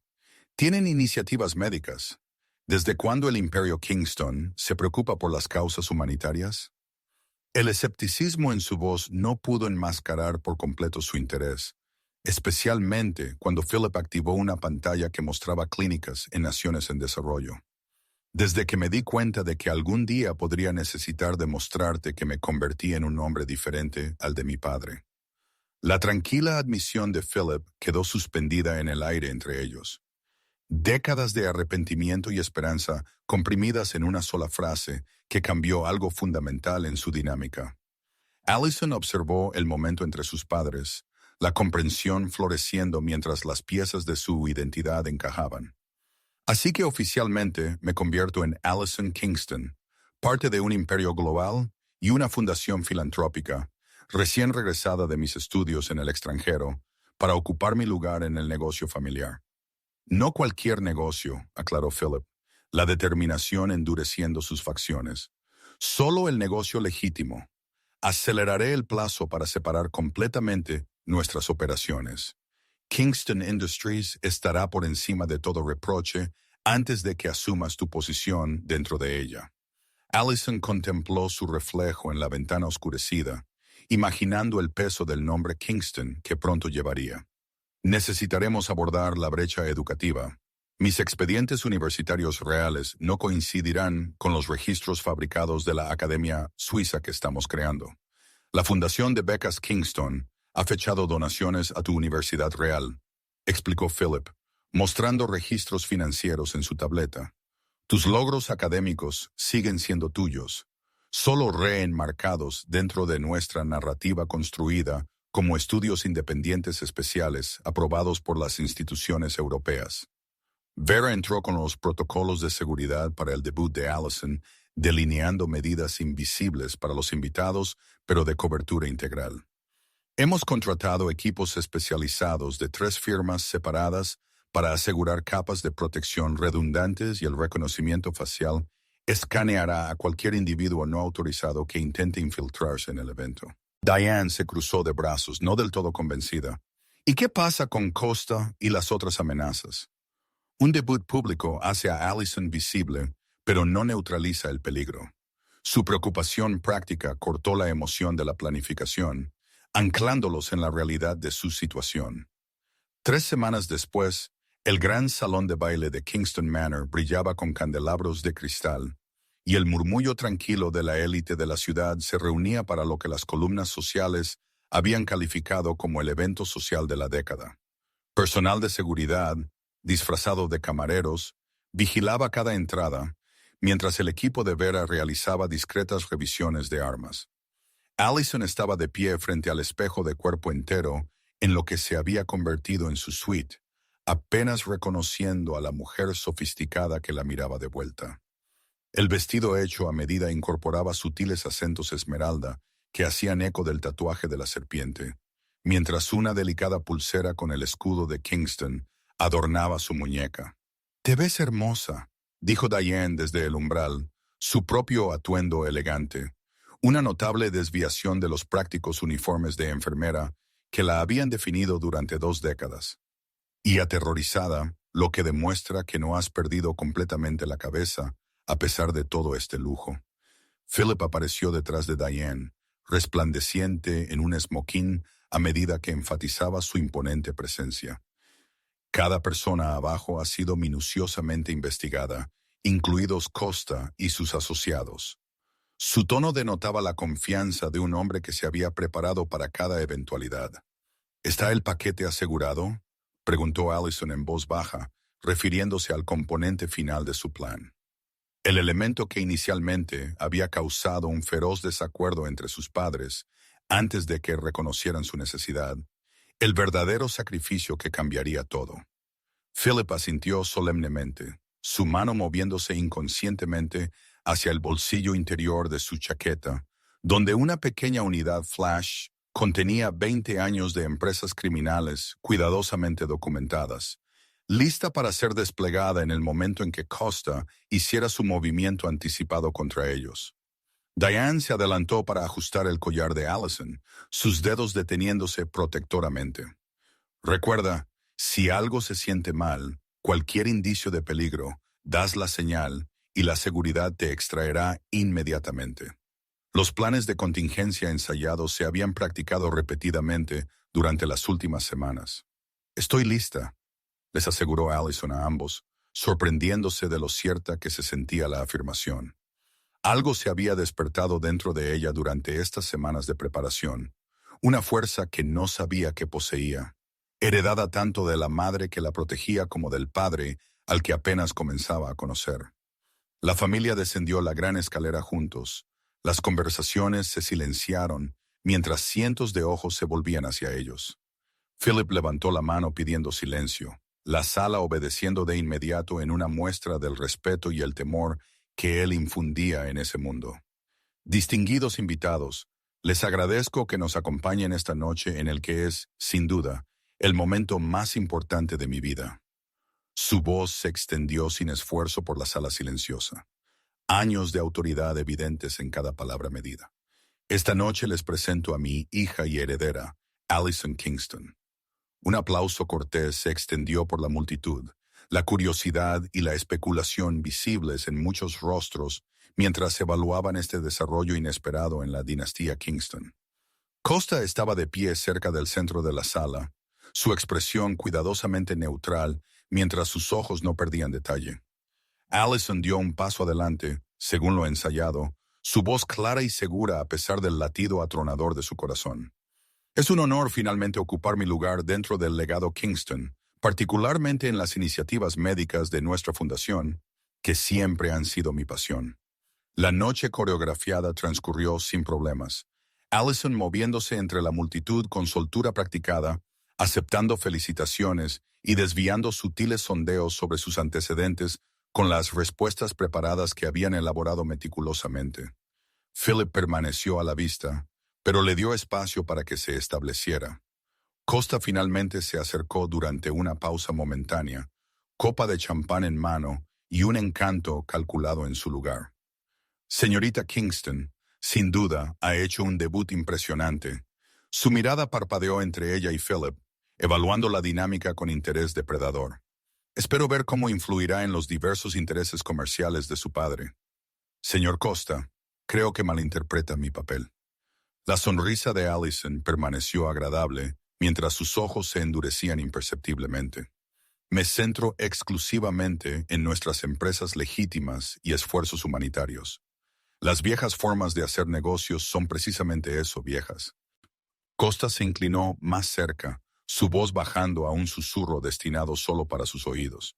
¿Tienen iniciativas médicas? ¿Desde cuándo el Imperio Kingston se preocupa por las causas humanitarias? El escepticismo en su voz no pudo enmascarar por completo su interés, especialmente cuando Philip activó una pantalla que mostraba clínicas en naciones en desarrollo. Desde que me di cuenta de que algún día podría necesitar demostrarte que me convertí en un hombre diferente al de mi padre. La tranquila admisión de Philip quedó suspendida en el aire entre ellos. Décadas de arrepentimiento y esperanza comprimidas en una sola frase que cambió algo fundamental en su dinámica. Allison observó el momento entre sus padres, la comprensión floreciendo mientras las piezas de su identidad encajaban. Así que oficialmente me convierto en Allison Kingston, parte de un imperio global y una fundación filantrópica, recién regresada de mis estudios en el extranjero, para ocupar mi lugar en el negocio familiar. No cualquier negocio, aclaró Philip, la determinación endureciendo sus facciones. Solo el negocio legítimo. Aceleraré el plazo para separar completamente nuestras operaciones. Kingston Industries estará por encima de todo reproche antes de que asumas tu posición dentro de ella. Allison contempló su reflejo en la ventana oscurecida, imaginando el peso del nombre Kingston que pronto llevaría. Necesitaremos abordar la brecha educativa. Mis expedientes universitarios reales no coincidirán con los registros fabricados de la Academia Suiza que estamos creando. La Fundación de Becas Kingston ha fechado donaciones a tu universidad real, explicó Philip, mostrando registros financieros en su tableta. Tus logros académicos siguen siendo tuyos, solo reenmarcados dentro de nuestra narrativa construida como estudios independientes especiales aprobados por las instituciones europeas. Vera entró con los protocolos de seguridad para el debut de Allison, delineando medidas invisibles para los invitados, pero de cobertura integral. Hemos contratado equipos especializados de 3 firmas separadas para asegurar capas de protección redundantes y el reconocimiento facial escaneará a cualquier individuo no autorizado que intente infiltrarse en el evento. Diane se cruzó de brazos, no del todo convencida. ¿Y qué pasa con Costa y las otras amenazas? Un debut público hace a Allison visible, pero no neutraliza el peligro. Su preocupación práctica cortó la emoción de la planificación, anclándolos en la realidad de su situación. 3 semanas después, el gran salón de baile de Kingston Manor brillaba con candelabros de cristal, y el murmullo tranquilo de la élite de la ciudad se reunía para lo que las columnas sociales habían calificado como el evento social de la década. Personal de seguridad, disfrazado de camareros, Vigilaba cada entrada, mientras el equipo de Vera realizaba discretas revisiones de armas. Allison estaba de pie frente al espejo de cuerpo entero en lo que se había convertido en su suite, apenas reconociendo a la mujer sofisticada que la miraba de vuelta. El vestido hecho a medida incorporaba sutiles acentos esmeralda que hacían eco del tatuaje de la serpiente, mientras una delicada pulsera con el escudo de Kingston adornaba su muñeca. «Te ves hermosa», dijo Diane desde el umbral, su propio atuendo elegante, una notable desviación de los prácticos uniformes de enfermera que la habían definido durante 2 décadas. Y aterrorizada, lo que demuestra que no has perdido completamente la cabeza a pesar de todo este lujo. Philip apareció detrás de Diane, resplandeciente en un esmoquín a medida que enfatizaba su imponente presencia. Cada persona abajo ha sido minuciosamente investigada, incluidos Costa y sus asociados. Su tono denotaba la confianza de un hombre que se había preparado para cada eventualidad. ¿Está el paquete asegurado?, preguntó Allison en voz baja, refiriéndose al componente final de su plan. El elemento que inicialmente había causado un feroz desacuerdo entre sus padres, antes de que reconocieran su necesidad, el verdadero sacrificio que cambiaría todo. Philip asintió solemnemente, su mano moviéndose inconscientemente hacia el bolsillo interior de su chaqueta, donde una pequeña unidad flash contenía 20 años de empresas criminales cuidadosamente documentadas, lista para ser desplegada en el momento en que Costa hiciera su movimiento anticipado contra ellos. Diane se adelantó para ajustar el collar de Allison, sus dedos deteniéndose protectoramente. «Recuerda, si algo se siente mal, cualquier indicio de peligro, das la señal y la seguridad te extraerá inmediatamente». Los planes de contingencia ensayados se habían practicado repetidamente durante las últimas semanas. «Estoy lista», les aseguró Allison a ambos, sorprendiéndose de lo cierta que se sentía la afirmación. Algo se había despertado dentro de ella durante estas semanas de preparación, una fuerza que no sabía que poseía, heredada tanto de la madre que la protegía como del padre al que apenas comenzaba a conocer. La familia descendió la gran escalera juntos. Las conversaciones se silenciaron mientras cientos de ojos se volvían hacia ellos. Philip levantó la mano pidiendo silencio, la sala obedeciendo de inmediato en una muestra del respeto y el temor que él infundía en ese mundo. «Distinguidos invitados, les agradezco que nos acompañen esta noche en el que es, sin duda, el momento más importante de mi vida». Su voz se extendió sin esfuerzo por la sala silenciosa. Años de autoridad evidentes en cada palabra medida. «Esta noche les presento a mi hija y heredera, Allison Kingston». Un aplauso cortés se extendió por la multitud, la curiosidad y la especulación visibles en muchos rostros mientras evaluaban este desarrollo inesperado en la dinastía Kingston. Costa estaba de pie cerca del centro de la sala, su expresión cuidadosamente neutral mientras sus ojos no perdían detalle. Allison dio un paso adelante, según lo ensayado, su voz clara y segura a pesar del latido atronador de su corazón. «Es un honor finalmente ocupar mi lugar dentro del legado Kingston, particularmente en las iniciativas médicas de nuestra fundación, que siempre han sido mi pasión». La noche coreografiada transcurrió sin problemas. Allison moviéndose entre la multitud con soltura practicada, aceptando felicitaciones y desviando sutiles sondeos sobre sus antecedentes con las respuestas preparadas que habían elaborado meticulosamente. Philip permaneció a la vista, pero le dio espacio para que se estableciera. Costa finalmente se acercó durante una pausa momentánea, copa de champán en mano y un encanto calculado en su lugar. «Señorita Kingston, sin duda, ha hecho un debut impresionante». Su mirada parpadeó entre ella y Philip, evaluando la dinámica con interés depredador. «Espero ver cómo influirá en los diversos intereses comerciales de su padre». «Señor Costa, creo que malinterpreta mi papel». La sonrisa de Allison permaneció agradable mientras sus ojos se endurecían imperceptiblemente. «Me centro exclusivamente en nuestras empresas legítimas y esfuerzos humanitarios. Las viejas formas de hacer negocios son precisamente eso, viejas». Costa se inclinó más cerca, su voz bajando a un susurro destinado solo para sus oídos.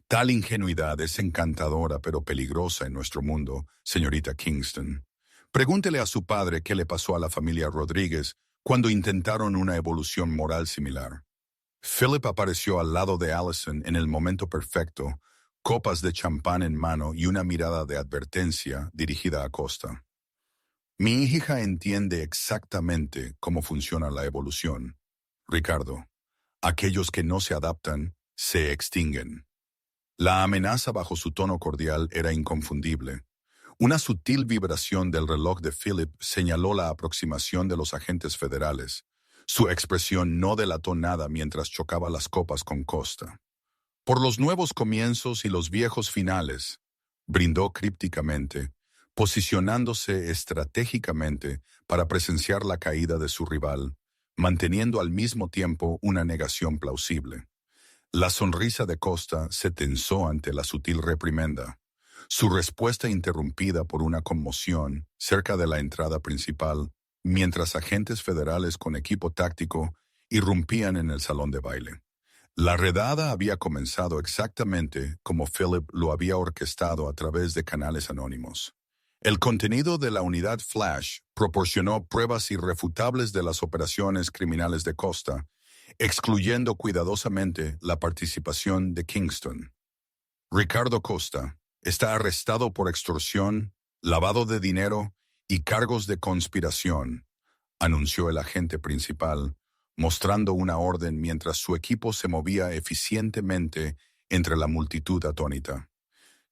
Tal ingenuidad es encantadora pero peligrosa en nuestro mundo, señorita Kingston. Pregúntele a su padre qué le pasó a la familia Rodríguez cuando intentaron una evolución moral similar. Philip apareció al lado de Allison en el momento perfecto, copas de champán en mano y una mirada de advertencia dirigida a Costa. Mi hija entiende exactamente cómo funciona la evolución. Ricardo, aquellos que no se adaptan, se extinguen. La amenaza bajo su tono cordial era inconfundible. Una sutil vibración del reloj de Philip señaló la aproximación de los agentes federales. Su expresión no delató nada mientras chocaba las copas con Costa. Por los nuevos comienzos y los viejos finales, brindó crípticamente, posicionándose estratégicamente para presenciar la caída de su rival, manteniendo al mismo tiempo una negación plausible. La sonrisa de Costa se tensó ante la sutil reprimenda. Su respuesta interrumpida por una conmoción cerca de la entrada principal, mientras agentes federales con equipo táctico irrumpían en el salón de baile. La redada había comenzado exactamente como Philip lo había orquestado a través de canales anónimos. El contenido de la unidad Flash proporcionó pruebas irrefutables de las operaciones criminales de Costa, excluyendo cuidadosamente la participación de Kingston. Ricardo Costa está arrestado por extorsión, lavado de dinero y cargos de conspiración, anunció el agente principal, mostrando una orden mientras su equipo se movía eficientemente entre la multitud atónita.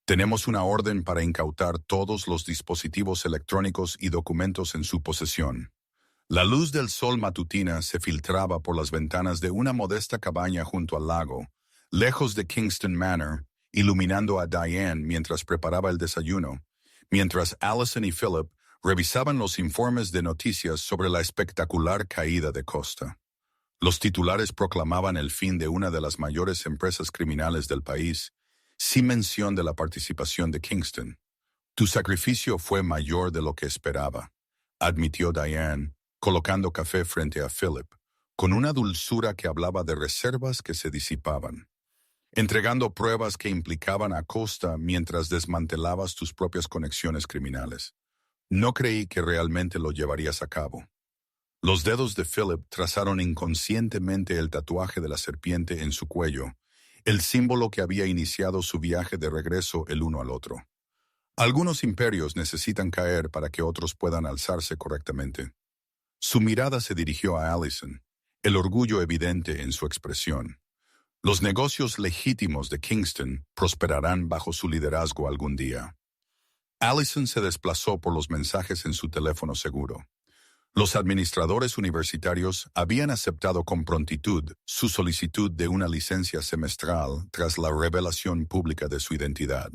Tenemos una orden para incautar todos los dispositivos electrónicos y documentos en su posesión. La luz del sol matutina se filtraba por las ventanas de una modesta cabaña junto al lago, lejos de Kingston Manor, iluminando a Diane mientras preparaba el desayuno, mientras Allison y Philip revisaban los informes de noticias sobre la espectacular caída de Costa. Los titulares proclamaban el fin de una de las mayores empresas criminales del país, sin mención de la participación de Kingston. Tu sacrificio fue mayor de lo que esperaba, admitió Diane, colocando café frente a Philip, con una dulzura que hablaba de reservas que se disipaban. Entregando pruebas que implicaban a Costa mientras desmantelabas tus propias conexiones criminales. No creí que realmente lo llevarías a cabo. Los dedos de Philip trazaron inconscientemente el tatuaje de la serpiente en su cuello, el símbolo que había iniciado su viaje de regreso el uno al otro. Algunos imperios necesitan caer para que otros puedan alzarse correctamente. Su mirada se dirigió a Allison, el orgullo evidente en su expresión. Los negocios legítimos de Kingston prosperarán bajo su liderazgo algún día. Allison se desplazó por los mensajes en su teléfono seguro. Los administradores universitarios habían aceptado con prontitud su solicitud de una licencia semestral tras la revelación pública de su identidad.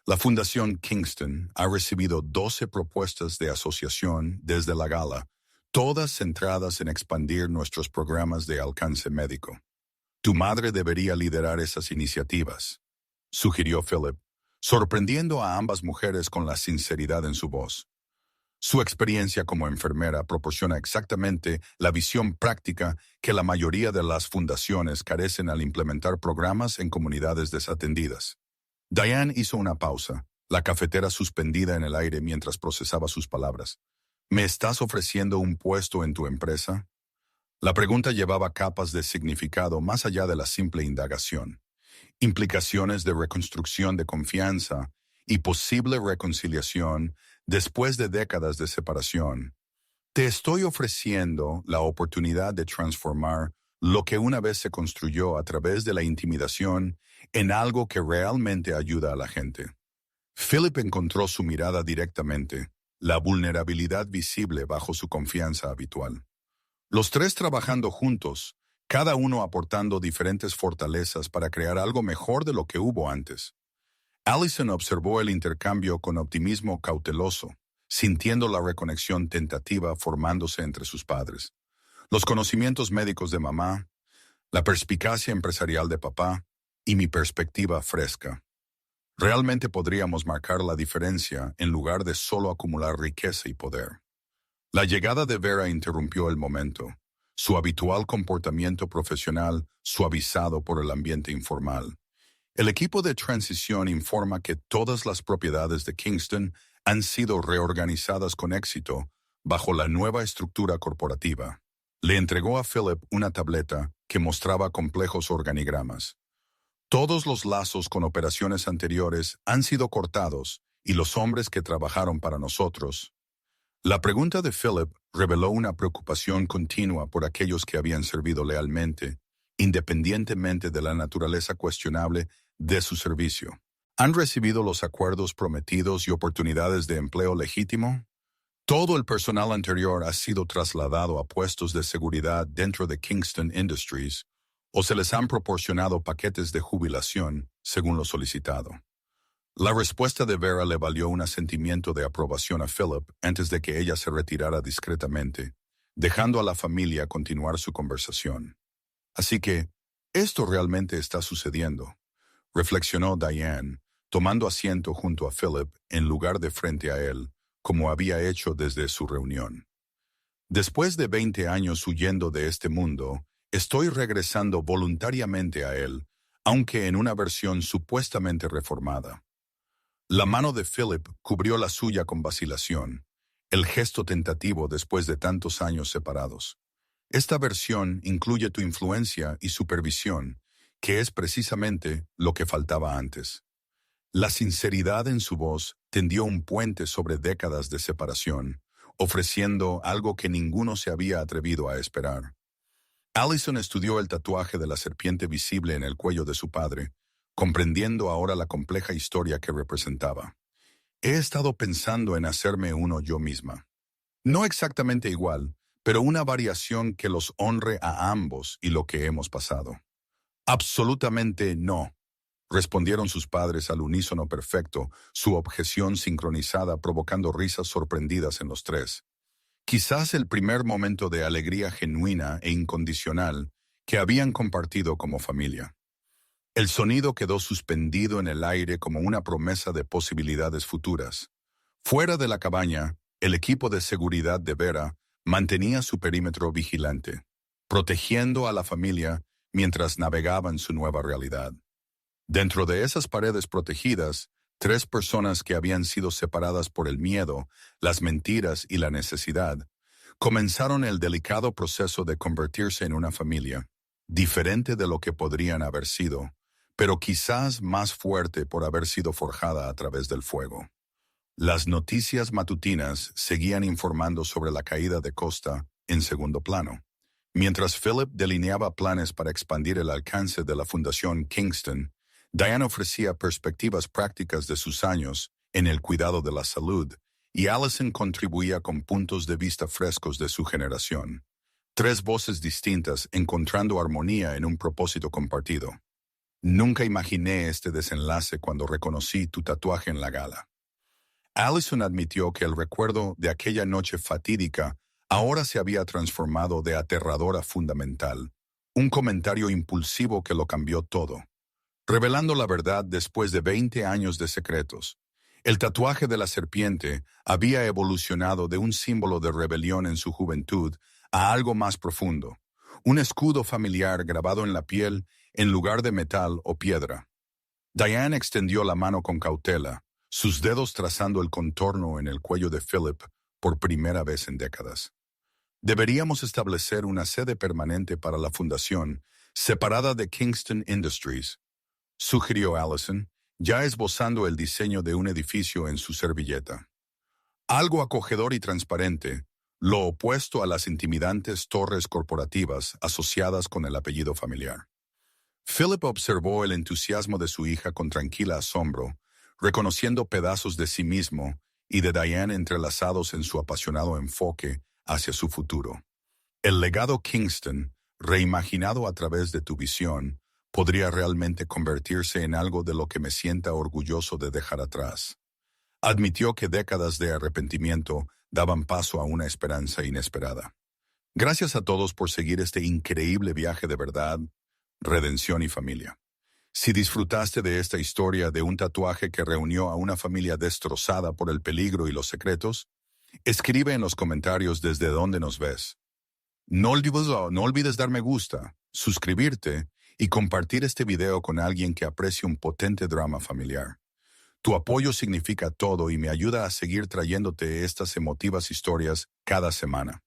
La Fundación Kingston ha recibido 12 propuestas de asociación desde la gala, todas centradas en expandir nuestros programas de alcance médico. Tu madre debería liderar esas iniciativas, sugirió Philip, sorprendiendo a ambas mujeres con la sinceridad en su voz. Su experiencia como enfermera proporciona exactamente la visión práctica que la mayoría de las fundaciones carecen al implementar programas en comunidades desatendidas. Diane hizo una pausa, la cafetera suspendida en el aire mientras procesaba sus palabras. ¿Me estás ofreciendo un puesto en tu empresa? La pregunta llevaba capas de significado más allá de la simple indagación. Implicaciones de reconstrucción de confianza y posible reconciliación después de décadas de separación. Te estoy ofreciendo la oportunidad de transformar lo que una vez se construyó a través de la intimidación en algo que realmente ayuda a la gente. Philip encontró su mirada directamente, la vulnerabilidad visible bajo su confianza habitual. Los tres trabajando juntos, cada uno aportando diferentes fortalezas para crear algo mejor de lo que hubo antes. Allison observó el intercambio con optimismo cauteloso, sintiendo la reconexión tentativa formándose entre sus padres. Los conocimientos médicos de mamá, la perspicacia empresarial de papá y mi perspectiva fresca. Realmente podríamos marcar la diferencia en lugar de solo acumular riqueza y poder. La llegada de Vera interrumpió el momento, su habitual comportamiento profesional suavizado por el ambiente informal. El equipo de transición informa que todas las propiedades de Kingston han sido reorganizadas con éxito bajo la nueva estructura corporativa. Le entregó a Philip una tableta que mostraba complejos organigramas. Todos los lazos con operaciones anteriores han sido cortados y los hombres que trabajaron para nosotros. La pregunta de Philip reveló una preocupación continua por aquellos que habían servido lealmente, independientemente de la naturaleza cuestionable de su servicio. ¿Han recibido los acuerdos prometidos y oportunidades de empleo legítimo? Todo el personal anterior ha sido trasladado a puestos de seguridad dentro de Kingston Industries o se les han proporcionado paquetes de jubilación según lo solicitado. La respuesta de Vera le valió un asentimiento de aprobación a Philip antes de que ella se retirara discretamente, dejando a la familia continuar su conversación. Así que, esto realmente está sucediendo, reflexionó Diane, tomando asiento junto a Philip en lugar de frente a él, como había hecho desde su reunión. Después de 20 años huyendo de este mundo, estoy regresando voluntariamente a él, aunque en una versión supuestamente reformada. La mano de Philip cubrió la suya con vacilación, el gesto tentativo después de tantos años separados. Esta versión incluye tu influencia y supervisión, que es precisamente lo que faltaba antes. La sinceridad en su voz tendió un puente sobre décadas de separación, ofreciendo algo que ninguno se había atrevido a esperar. Allison estudió el tatuaje de la serpiente visible en el cuello de su padre, comprendiendo ahora la compleja historia que representaba. He estado pensando en hacerme uno yo misma. No exactamente igual, pero una variación que los honre a ambos y lo que hemos pasado. Absolutamente no, respondieron sus padres al unísono perfecto, su objeción sincronizada provocando risas sorprendidas en los tres. Quizás el primer momento de alegría genuina e incondicional que habían compartido como familia. El sonido quedó suspendido en el aire como una promesa de posibilidades futuras. Fuera de la cabaña, el equipo de seguridad de Vera mantenía su perímetro vigilante, protegiendo a la familia mientras navegaban su nueva realidad. Dentro de esas paredes protegidas, 3 personas que habían sido separadas por el miedo, las mentiras y la necesidad, comenzaron el delicado proceso de convertirse en una familia, diferente de lo que podrían haber sido, pero quizás más fuerte por haber sido forjada a través del fuego. Las noticias matutinas seguían informando sobre la caída de Costa en segundo plano. Mientras Philip delineaba planes para expandir el alcance de la Fundación Kingston, Diane ofrecía perspectivas prácticas de sus años en el cuidado de la salud, y Allison contribuía con puntos de vista frescos de su generación. 3 voces distintas encontrando armonía en un propósito compartido. Nunca imaginé este desenlace cuando reconocí tu tatuaje en la gala. Allison admitió que el recuerdo de aquella noche fatídica ahora se había transformado de aterrador a fundamental, un comentario impulsivo que lo cambió todo. Revelando la verdad después de 20 años de secretos, el tatuaje de la serpiente había evolucionado de un símbolo de rebelión en su juventud a algo más profundo, un escudo familiar grabado en la piel en lugar de metal o piedra. Diane extendió la mano con cautela, sus dedos trazando el contorno en el cuello de Philip por primera vez en décadas. Deberíamos establecer una sede permanente para la fundación, separada de Kingston Industries, sugirió Allison, ya esbozando el diseño de un edificio en su servilleta. Algo acogedor y transparente, lo opuesto a las intimidantes torres corporativas asociadas con el apellido familiar. Philip observó el entusiasmo de su hija con tranquila asombro, reconociendo pedazos de sí mismo y de Diane entrelazados en su apasionado enfoque hacia su futuro. El legado Kingston, reimaginado a través de tu visión, podría realmente convertirse en algo de lo que me sienta orgulloso de dejar atrás. Admitió que décadas de arrepentimiento daban paso a una esperanza inesperada. Gracias a todos por seguir este increíble viaje de verdad, redención y familia. Si disfrutaste de esta historia de un tatuaje que reunió a una familia destrozada por el peligro y los secretos, escribe en los comentarios desde dónde nos ves. No olvides dar me gusta, suscribirte y compartir este video con alguien que aprecie un potente drama familiar. Tu apoyo significa todo y me ayuda a seguir trayéndote estas emotivas historias cada semana.